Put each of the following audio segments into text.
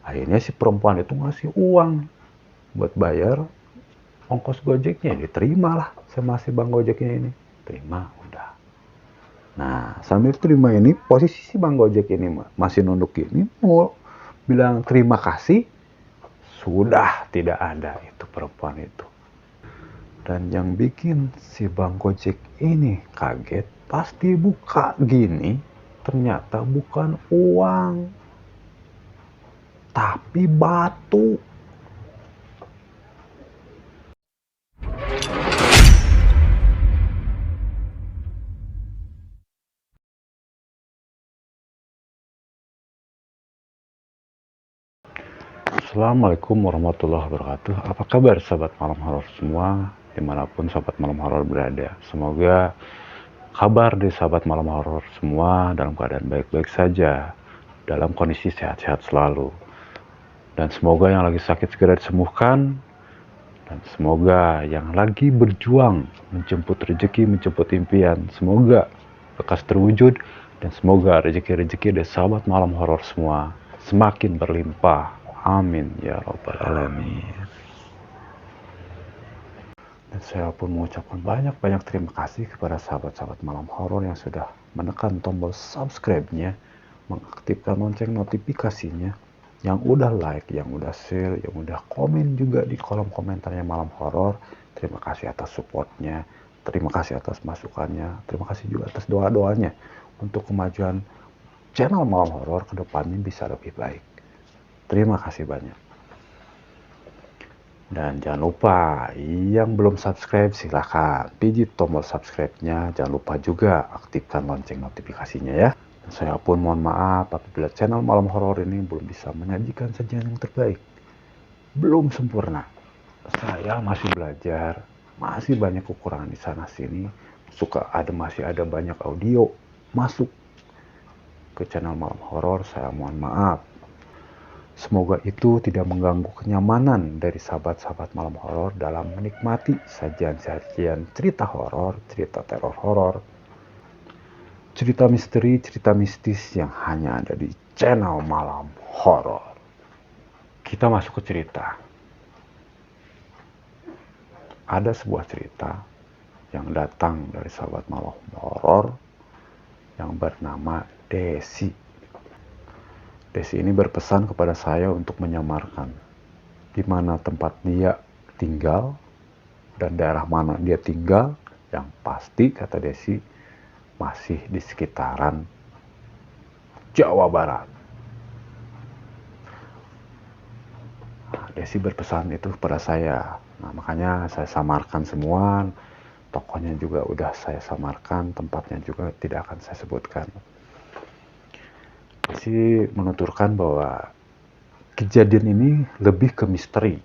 Akhirnya si perempuan itu ngasih uang buat bayar ongkos gojeknya. Diterima lah sama si bang gojeknya ini. Terima, udah. Nah, sambil terima ini, posisi si bang gojek ini masih nunduk ini, mau bilang terima kasih, sudah tidak ada itu perempuan itu. Dan yang bikin si bang gojek ini kaget, pasti buka gini, ternyata bukan uang, tapi batu. Assalamualaikum warahmatullahi wabarakatuh. Apa kabar sahabat malam horor semua, dimanapun sahabat malam horor berada. Semoga kabar di sahabat malam horor semua dalam keadaan baik-baik saja, dalam kondisi sehat-sehat selalu. Dan semoga yang lagi sakit segera disembuhkan, dan semoga yang lagi berjuang menjemput rezeki, menjemput impian, semoga lekas terwujud, dan semoga rezeki-rezeki dari sahabat malam horor semua semakin berlimpah. Amin ya rabbal alamin. Dan saya pun mengucapkan banyak-banyak terima kasih kepada sahabat-sahabat malam horor yang sudah menekan tombol subscribe-nya, mengaktifkan lonceng notifikasinya, yang udah like, yang udah share, yang udah komen juga di kolom komentarnya malam horor. Terima kasih atas supportnya, terima kasih atas masukannya, terima kasih juga atas doa-doanya untuk kemajuan channel malam horor ke depannya bisa lebih baik. Terima kasih banyak. Dan jangan lupa, yang belum subscribe silahkan pijit tombol subscribe-nya. Jangan lupa juga aktifkan lonceng notifikasinya ya. Dan saya pun mohon maaf apabila channel malam horor ini belum bisa menyajikan sajian yang terbaik. Belum sempurna. Saya masih belajar, masih banyak kekurangan di sana sini. Masih ada banyak audio masuk ke channel malam horor. Saya mohon maaf. Semoga itu tidak mengganggu kenyamanan dari sahabat-sahabat malam horor dalam menikmati sajian-sajian cerita horor, cerita teror horor, cerita misteri, cerita mistis yang hanya ada di channel malam horor. Kita masuk ke cerita. Ada sebuah cerita yang datang dari sahabat malam horor yang bernama Desi. Desi ini berpesan kepada saya untuk menyamarkan di mana tempat dia tinggal dan daerah mana dia tinggal. Yang pasti kata Desi masih di sekitaran Jawa Barat. Nah, Desi berpesan itu kepada saya. Nah, makanya saya samarkan semua. Tokohnya juga udah saya samarkan, tempatnya juga tidak akan saya sebutkan. Desi menuturkan bahwa kejadian ini lebih ke misteri.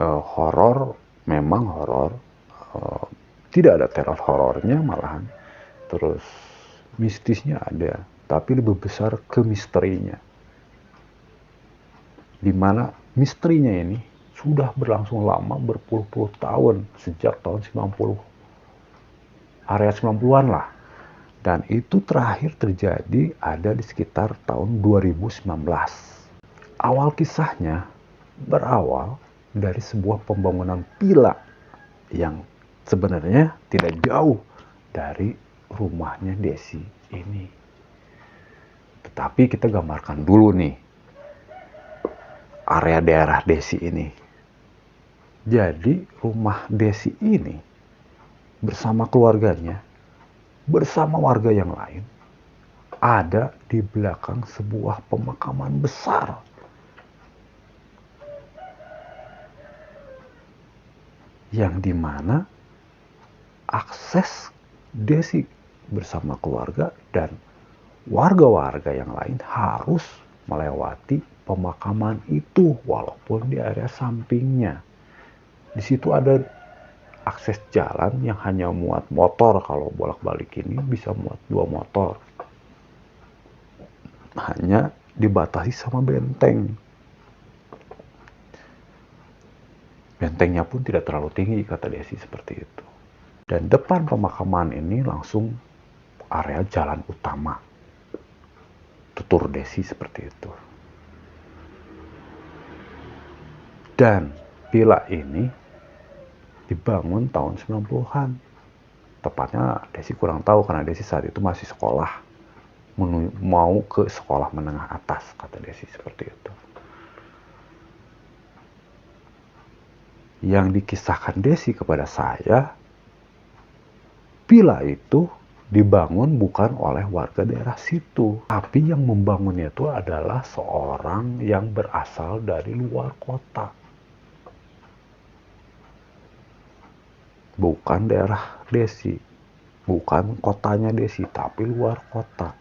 Horor, memang horor. Tidak ada teror horornya malahan. Terus mistisnya ada, tapi lebih besar ke misterinya. Dimana misterinya ini sudah berlangsung lama, berpuluh-puluh tahun, sejak tahun 90, area 90-an lah. Dan itu terakhir terjadi ada di sekitar tahun 2019. Awal kisahnya berawal dari sebuah pembangunan villa yang sebenarnya tidak jauh dari rumahnya Desi ini. Tetapi kita gambarkan dulu nih area daerah Desi ini. Jadi rumah Desi ini bersama keluarganya, bersama warga yang lain, ada di belakang sebuah pemakaman besar. Yang dimana akses Desi bersama keluarga dan warga-warga yang lain harus melewati pemakaman itu walaupun di area sampingnya. Di situ ada akses jalan yang hanya muat motor, kalau bolak-balik ini bisa muat 2 motor. Hanya dibatasi sama benteng. Bentengnya pun tidak terlalu tinggi kata Desi seperti itu. Dan depan pemakaman ini langsung area jalan utama. tutur Desi seperti itu. Dan villa ini dibangun tahun 90-an. Tepatnya Desi kurang tahu karena Desi saat itu masih sekolah. Mau ke sekolah menengah atas, kata Desi seperti itu. Yang dikisahkan Desi kepada saya, villa itu dibangun bukan oleh warga daerah situ, tapi yang membangunnya itu adalah seorang yang berasal dari luar kota. Bukan daerah Desi, bukan kotanya Desi, tapi luar kota.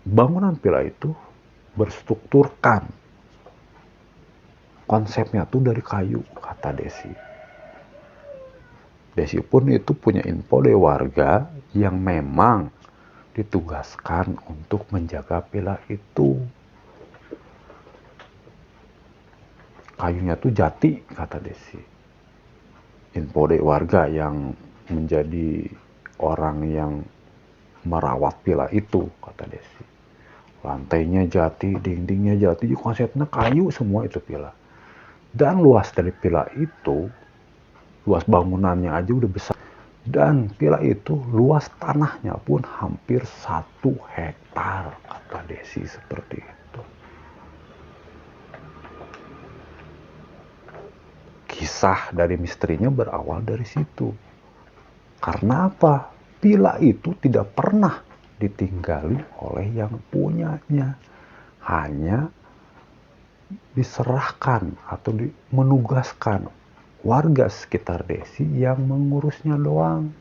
Bangunan villa itu berstrukturkan, konsepnya tuh dari kayu, kata Desi. Desi pun itu punya info dari warga yang memang ditugaskan untuk menjaga villa itu. Kayunya tuh jati, kata Desi. Info dari warga yang menjadi orang yang merawat villa itu, kata Desi. Lantainya jati, dindingnya jati, konsepnya kayu semua itu villa. Dan luas dari villa itu, luas bangunannya aja udah besar. Dan villa itu luas tanahnya pun hampir 1 hektar, kata Desi seperti itu. Kisah dari misterinya berawal dari situ. Karena apa? Villa itu tidak pernah ditinggali oleh yang punyanya. Hanya diserahkan atau menugaskan warga sekitar Desi yang mengurusnya doang.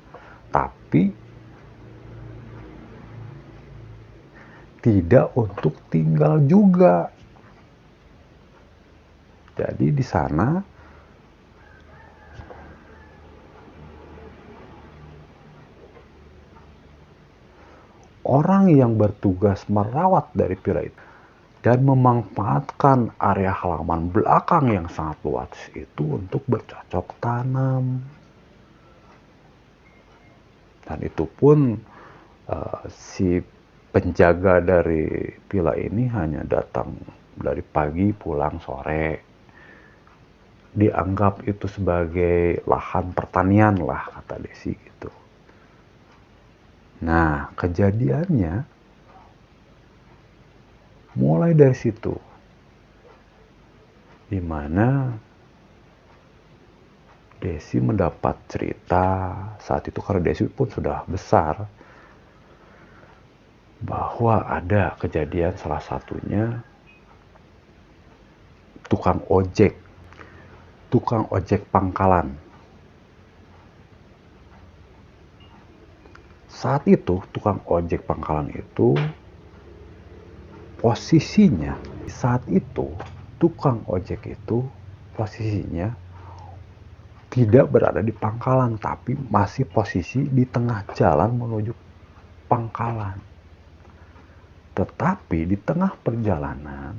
Tapi tidak untuk tinggal juga. Jadi di sana orang yang bertugas merawat dari villa itu dan memanfaatkan area halaman belakang yang sangat luas itu untuk bercocok tanam. Dan itu pun si penjaga dari villa ini hanya datang dari pagi pulang sore. Dianggap itu sebagai lahan pertanian lah, kata Desi gitu. Nah, kejadiannya mulai dari situ, di mana Desi mendapat cerita saat itu karena Desi pun sudah besar, bahwa ada kejadian salah satunya tukang ojek pangkalan. Saat itu tukang ojek pangkalan itu posisinya, saat itu tukang ojek itu posisinya tidak berada di pangkalan, tapi masih posisi di tengah jalan menuju pangkalan. Tetapi di tengah perjalanan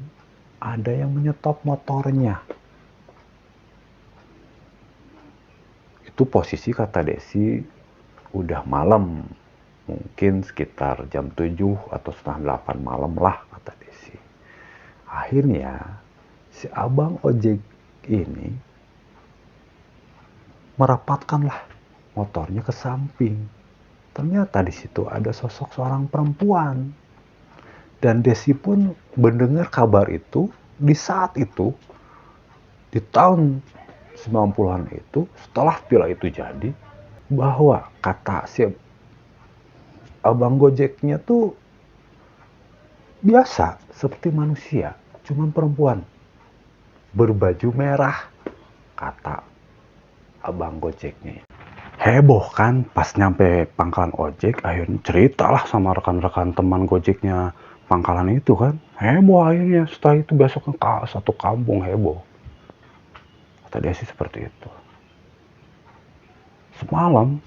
ada yang menyetop motornya. Itu posisi, kata Desi, udah malam. Mungkin sekitar jam 7 atau setengah 8 malam lah, kata Desi. Akhirnya si abang ojek ini merapatkanlah motornya ke samping. Ternyata di situ ada sosok seorang perempuan. Dan Desi pun mendengar kabar itu di saat itu, di tahun 90-an itu, setelah villa itu jadi, bahwa kata si abang gojeknya tuh biasa seperti manusia, cuman perempuan berbaju merah, kata abang gojeknya. Heboh kan pas nyampe pangkalan ojek, akhirnya ceritalah sama rekan-rekan teman gojeknya pangkalan itu kan. Heboh akhirnya, setelah itu besoknya satu kampung heboh. Kata Desi seperti itu. Semalam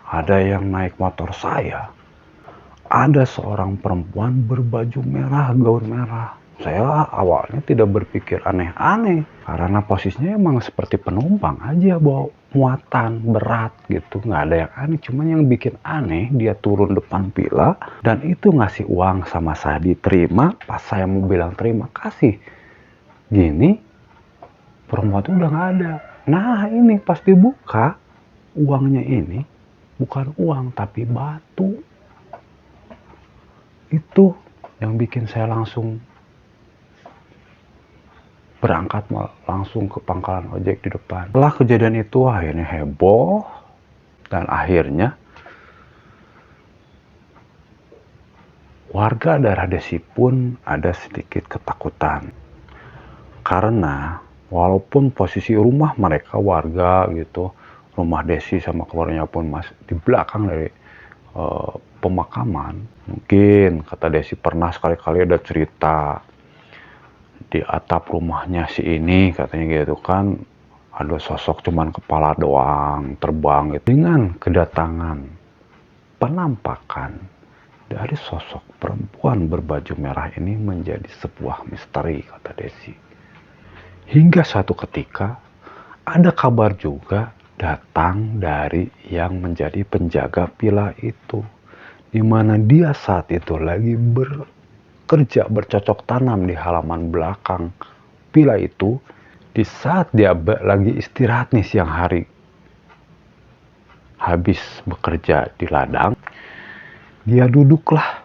ada yang naik motor saya. Ada seorang perempuan berbaju merah, gaun merah. Saya awalnya tidak berpikir aneh-aneh karena posisinya emang seperti penumpang aja bawa muatan berat gitu, nggak ada yang aneh. Cuman yang bikin aneh dia turun depan villa dan itu ngasih uang sama saya, diterima. Pas saya mau bilang terima kasih gini, perempuan itu udah nggak ada. Nah ini pas dibuka, uangnya ini bukan uang tapi batu. Itu yang bikin saya langsung berangkat langsung ke pangkalan ojek di depan. Setelah kejadian itu akhirnya heboh dan akhirnya warga daerah Desi pun ada sedikit ketakutan. Karena walaupun posisi rumah mereka warga gitu, rumah Desi sama keluarganya pun masih di belakang dari pemakaman. Mungkin kata Desi pernah sekali-kali ada cerita di atap rumahnya si ini katanya gitu kan, ada sosok cuman kepala doang terbang gitu. Dengan kedatangan penampakan dari sosok perempuan berbaju merah ini menjadi sebuah misteri kata Desi. Hingga suatu ketika ada kabar juga datang dari yang menjadi penjaga villa itu, di mana dia saat itu lagi kerja bercocok tanam di halaman belakang villa itu. Di saat dia lagi istirahat nih siang hari, habis bekerja di ladang, dia duduklah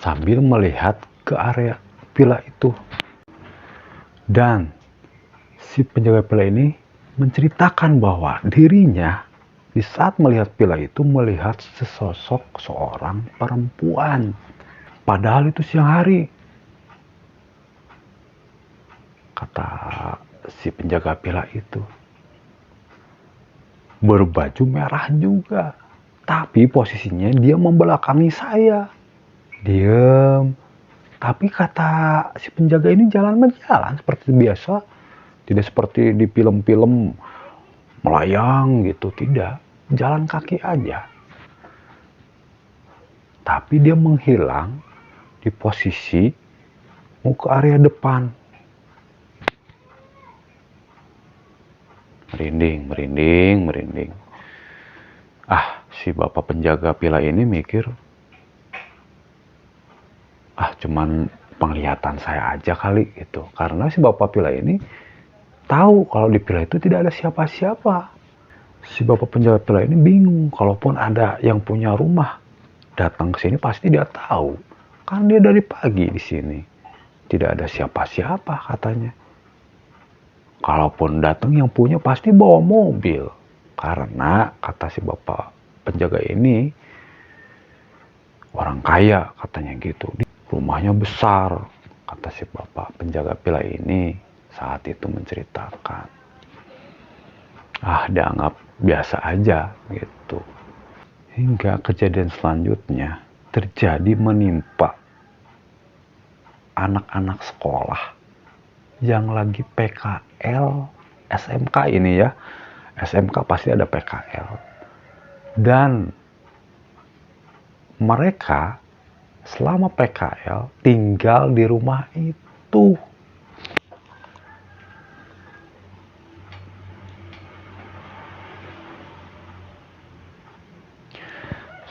sambil melihat ke area villa itu. Dan si penjaga villa ini menceritakan bahwa dirinya di saat melihat villa itu melihat sesosok seorang perempuan. Padahal itu siang hari. Kata si penjaga villa itu. Berbaju merah juga. Tapi posisinya dia membelakangi saya. Diem. Tapi kata si penjaga ini jalan berjalan seperti biasa. Tidak seperti di film-film melayang gitu, tidak. Jalan kaki aja. Tapi dia menghilang di posisi mau ke area depan. Merinding. Si bapak penjaga villa ini mikir, cuman penglihatan saya aja kali gitu. Karena si bapak villa ini tahu kalau di villa itu tidak ada siapa-siapa. Si bapak penjaga villa ini bingung, kalaupun ada yang punya rumah datang ke sini pasti dia tahu. Kan dia dari pagi di sini. Tidak ada siapa-siapa katanya. Kalaupun datang yang punya pasti bawa mobil. Karena kata si bapak penjaga ini orang kaya katanya gitu. Rumahnya besar kata si bapak penjaga villa ini saat itu menceritakan. Dianggap biasa aja gitu. Hingga kejadian selanjutnya terjadi menimpa anak-anak sekolah yang lagi PKL SMK ini ya. SMK pasti ada PKL. Dan mereka selama PKL tinggal di rumah itu.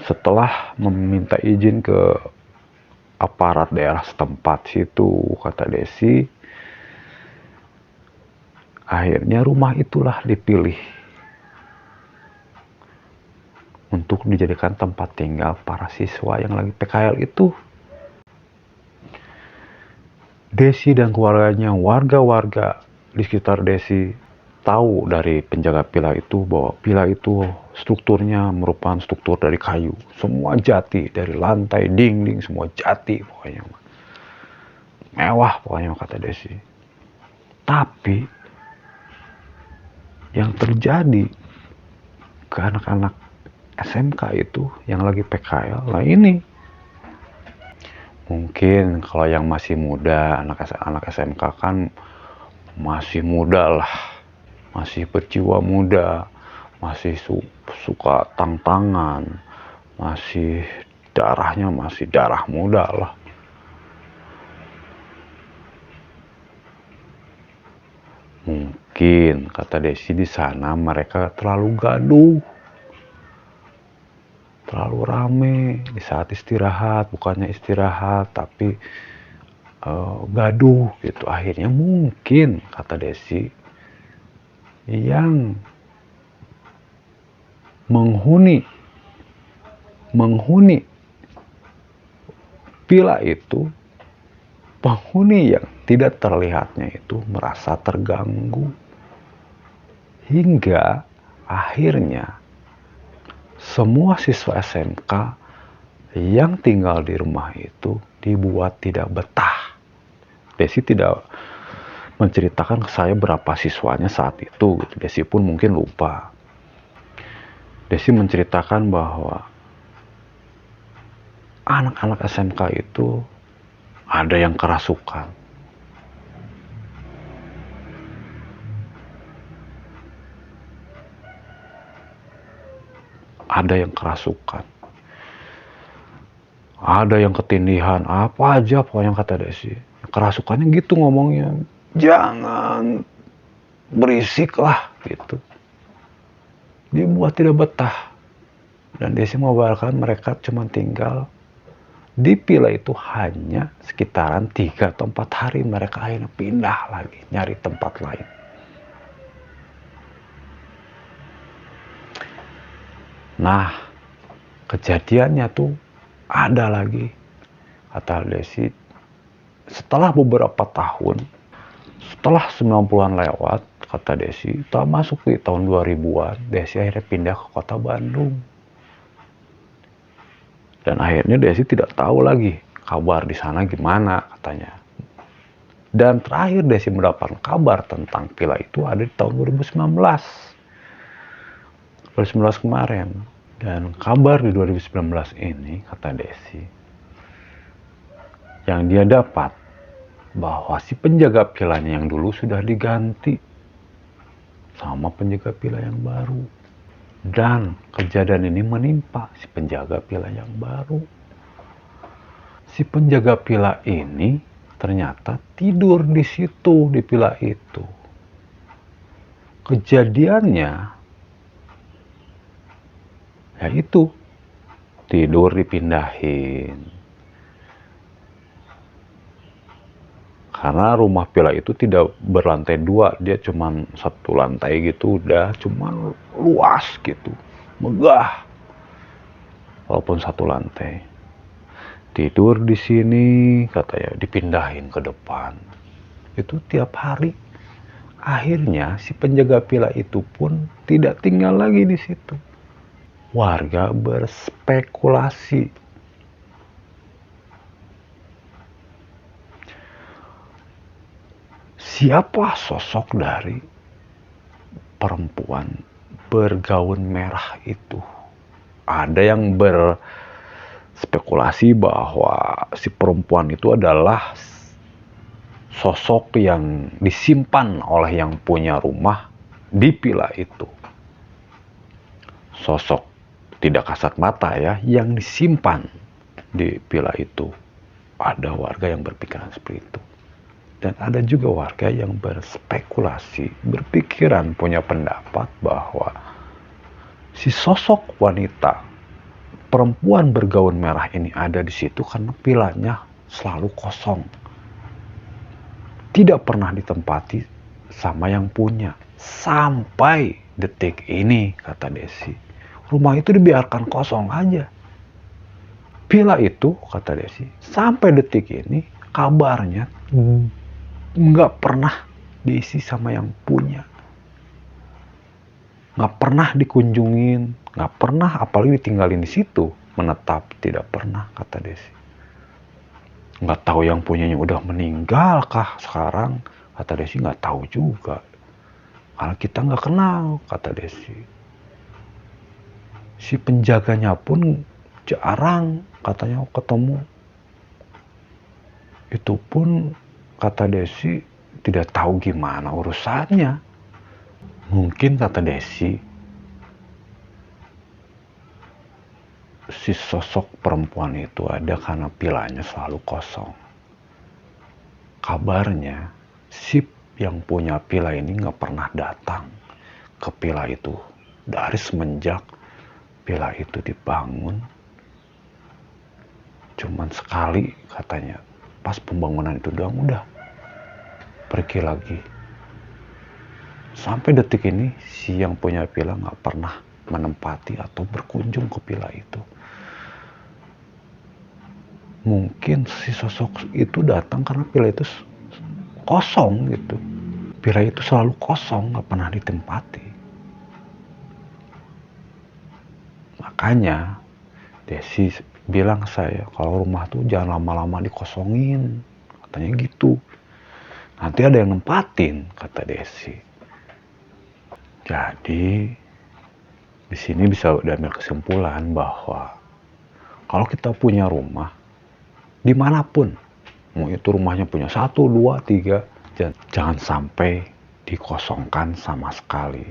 Setelah meminta izin ke aparat daerah setempat situ, kata Desi, akhirnya rumah itulah dipilih untuk dijadikan tempat tinggal para siswa yang lagi PKL itu. Desi dan keluarganya, warga-warga di sekitar Desi tahu dari penjaga villa itu bahwa villa itu strukturnya merupakan struktur dari kayu. Semua jati, dari lantai, dinding, semua jati pokoknya. Mewah pokoknya kata Desi. Tapi yang terjadi ke anak-anak SMK itu yang lagi PKL, lah ini. Mungkin kalau yang masih muda, anak SMK kan masih muda lah. Masih berjiwa muda, masih suka tantangan, masih darahnya masih darah muda lah. Mungkin, kata Desi, di sana mereka terlalu gaduh, terlalu rame di saat istirahat, bukannya istirahat tapi gaduh gitu. Akhirnya mungkin, kata Desi, yang menghuni villa itu, penghuni yang tidak terlihatnya itu merasa terganggu, hingga akhirnya semua siswa SMK yang tinggal di rumah itu dibuat tidak betah. Desi tidak menceritakan ke saya berapa siswanya saat itu gitu. Desi pun mungkin lupa. Desi menceritakan bahwa anak-anak SMK itu ada yang kerasukan, ada yang ketindihan, apa aja pokoknya, kata Desi. Kerasukannya gitu ngomongnya, jangan berisik lah gitu. Dibuat tidak betah. Dan Desi mengabarkan mereka cuma tinggal di villa itu hanya sekitaran 3 atau 4 hari. Mereka akhirnya pindah lagi, nyari tempat lain. Nah, kejadiannya tuh ada lagi, kata Desi. Setelah beberapa tahun, setelah 90-an lewat, kata Desi, kita masuk di tahun 2000-an, Desi akhirnya pindah ke kota Bandung. Dan akhirnya Desi tidak tahu lagi kabar di sana gimana, katanya. Dan terakhir Desi mendapat kabar tentang villa itu ada di tahun 2019 kemarin. Dan kabar di 2019 ini, kata Desi, yang dia dapat bahwa si penjaga villanya yang dulu sudah diganti sama penjaga villa yang baru. Dan kejadian ini menimpa si penjaga villa yang baru. Si penjaga villa ini ternyata tidur di situ, di villa itu. Kejadiannya yaitu tidur dipindahin. Karena rumah villa itu tidak berlantai 2, dia cuma 1 lantai gitu, udah cuma luas gitu, megah. Walaupun 1 lantai. Tidur di sini, katanya, dipindahin ke depan. Itu tiap hari. Akhirnya si penjaga villa itu pun tidak tinggal lagi di situ. Warga berspekulasi. Siapa sosok dari perempuan bergaun merah itu? Ada yang berspekulasi bahwa si perempuan itu adalah sosok yang disimpan oleh yang punya rumah di villa itu. Sosok tidak kasat mata ya, yang disimpan di villa itu. Ada warga yang berpikiran seperti itu. Dan ada juga warga yang berspekulasi, berpikiran, punya pendapat bahwa si sosok wanita, perempuan bergaun merah ini ada di situ karena villanya selalu kosong. Tidak pernah ditempati sama yang punya. Sampai detik ini, kata Desi, rumah itu dibiarkan kosong aja. Villa itu, kata Desi, sampai detik ini kabarnya nggak pernah diisi sama yang punya. Nggak pernah dikunjungin, nggak pernah apalagi ditinggalin di situ, menetap, tidak pernah, kata Desi. Nggak tahu yang punyanya udah meninggal kah sekarang, kata Desi, nggak tahu juga. Karena kita nggak kenal, kata Desi. Si penjaganya pun jarang katanya ketemu. Itu pun, kata Desi, tidak tahu gimana urusannya. Mungkin, kata Desi, si sosok perempuan itu ada karena villanya selalu kosong. Kabarnya si yang punya villa ini nggak pernah datang ke villa itu dari semenjak villa itu dibangun. Cuman sekali katanya, pas pembangunan itu udah pergi lagi. Sampai detik ini si yang punya villa nggak pernah menempati atau berkunjung ke villa itu. Mungkin si sosok itu datang karena villa itu kosong gitu. Villa itu selalu kosong, nggak pernah ditempati. Makanya Desi bilang saya, kalau rumah tuh jangan lama-lama dikosongin, katanya gitu. Nanti ada yang nempatin, kata Desi. Jadi di sini bisa diambil kesimpulan bahwa kalau kita punya rumah dimanapun, mau itu rumahnya punya 1, 2, 3, jangan sampai dikosongkan sama sekali.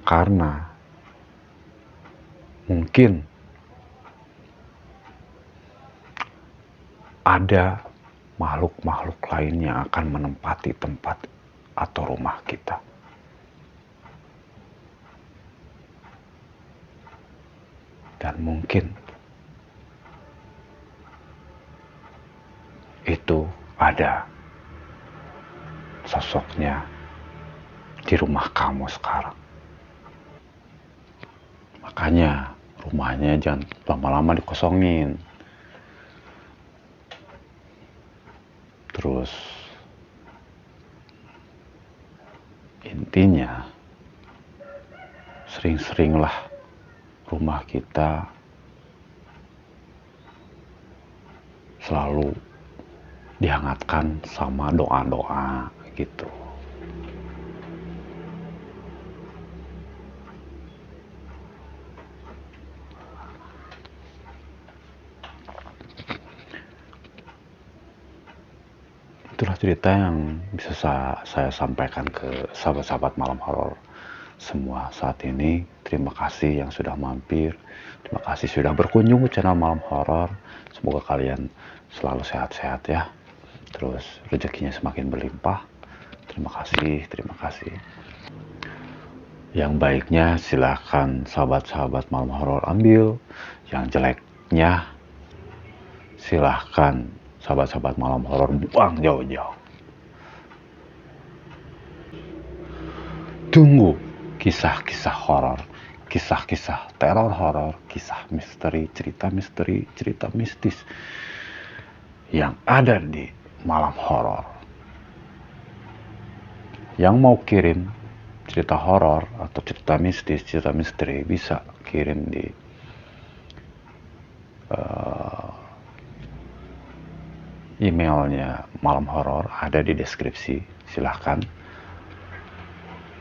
Karena mungkin ada makhluk-makhluk lain yang akan menempati tempat atau rumah kita. Dan mungkin itu ada sosoknya di rumah kamu sekarang. Makanya rumahnya jangan lama-lama dikosongin. Terus intinya sering-seringlah rumah kita selalu dihangatkan sama doa-doa gitu. Itulah cerita yang bisa saya sampaikan ke sahabat-sahabat malam horor semua saat ini. Terima kasih yang sudah mampir. Terima kasih sudah berkunjung ke channel Malam Horor. Semoga kalian selalu sehat-sehat ya. Terus rezekinya semakin berlimpah. Terima kasih, terima kasih. Yang baiknya silahkan sahabat-sahabat Malam Horor ambil. Yang jeleknya silahkan sahabat-sahabat Malam Horor buang jauh-jauh. Tunggu kisah-kisah horor, kisah-kisah teror horor, kisah misteri, cerita mistis yang ada di Malam Horor. Yang mau kirim cerita horor atau cerita mistis, cerita misteri bisa kirim di emailnya Malam Horor, ada di deskripsi. Silahkan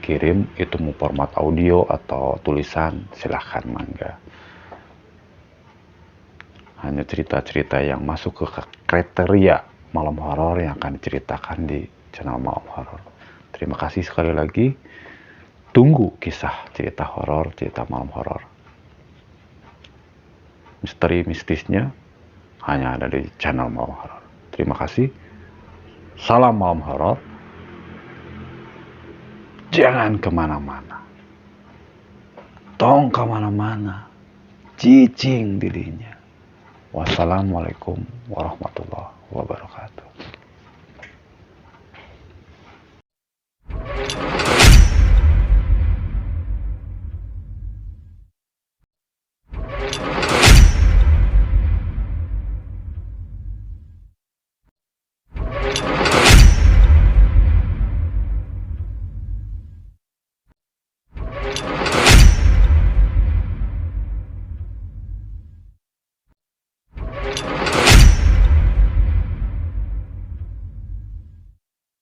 kirim, itu mau format audio atau tulisan, silahkan, mangga. Hanya cerita-cerita yang masuk ke kriteria Malam Horor yang akan diceritakan di channel Malam Horor. Terima kasih sekali lagi. Tunggu kisah cerita horor, cerita Malam Horor. Misteri mistisnya hanya ada di channel Malam Horor. Terima kasih. Salam Malam Horor. Jangan kemana-mana. Tong kemana-mana. Cicing dirinya. Wassalamualaikum warahmatullahi wabarakatuh.